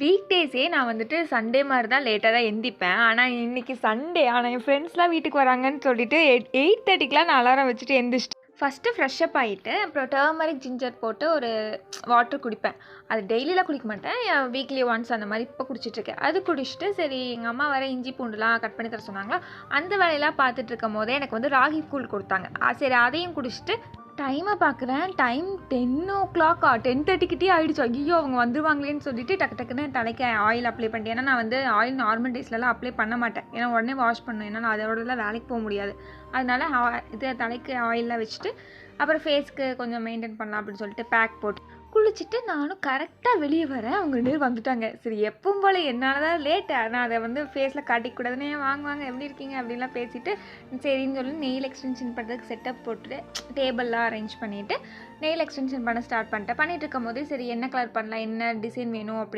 Week டேஸே நான் வந்துட்டு Sunday மாதிரி தான் லேட்டாக தான் எந்திப்பேன். ஆனால் இன்றைக்கி சண்டே ஆனால் என் ஃப்ரெண்ட்ஸ்லாம் வீட்டுக்கு வராங்கன்னு சொல்லிட்டு 8:30க்கெலாம் நான் அலாரம் வச்சுட்டு எந்திரிச்சிட்டு ஃபஸ்ட்டு ஃப்ரெஷ்ஷப் ஆகிட்டு அப்புறம் டர்மரிக் ஜிஞ்சர் போட்டு ஒரு வாட்டர் குடிப்பேன். அது டெய்லியெலாம் குடிக்க மாட்டேன், வீக்லி ஒன்ஸ் அந்த மாதிரி இப்போ குடிச்சிட்ருக்கேன். அது குடிச்சிட்டு சரி எங்கள் அம்மா வர இஞ்சி பூண்டுலாம் கட் பண்ணி தர சொன்னாங்களா, அந்த வேலையெல்லாம் பார்த்துட்டு இருக்கும் போதே எனக்கு வந்து ராகி கூழ் கொடுத்தாங்க. சரி அதையும் குடிச்சிட்டு டைமை பார்க்குறேன், டைம் 10:00 10:30கிட்டே ஆகிடுச்சு. ஐயோ அவங்க வந்துடுவாங்களேன்னு சொல்லிட்டு டக்கு டக்குன்னு தலைக்கு ஆயில் அப்ளை பண்ணிட்டேன். ஏன்னா நான் வந்து ஆயில் நார்மல் டேஸ்லலாம் அப்ளை பண்ண மாட்டேன், ஏன்னா உடனே வாஷ் பண்ணணும், ஏன்னா நான் அதோடலாம் வேலைக்கு போக முடியாது. அதனால இது தலைக்கு ஆயிலெலாம் வச்சுட்டு அப்புறம் ஃபேஸ்க்கு கொஞ்சம் மெயின்டைன் பண்ணலாம் அப்படின்னு சொல்லிட்டு பேக் போட்டு குளிச்சுட்டு நானும் கரெக்டாக வெளியே வரேன். அவங்க 2 பேர் வந்துட்டாங்க. சரி எப்பவும் போல் என்னால் தான் லேட்டு, ஆனால் அதை வந்து ஃபேஸில் காட்டிக்கூடாதுன்னு வாங்குவாங்க எப்படி இருக்கீங்க அப்படின்லாம் பேசிவிட்டு சரின்னு சொல்லி நெயில் எக்ஸ்டென்ஷன் பண்ணுறதுக்கு செட்டப் போட்டுட்டு டேபிள்லாம் அரேஞ்ச் பண்ணிவிட்டு நெயில் எக்ஸ்டென்ஷன் பண்ண ஸ்டார்ட் பண்ணிட்டேன். பண்ணிகிட்டு இருக்கும் போதே சரி என்ன கலர் பண்ணலாம், என்ன டிசைன் வேணும் அப்படி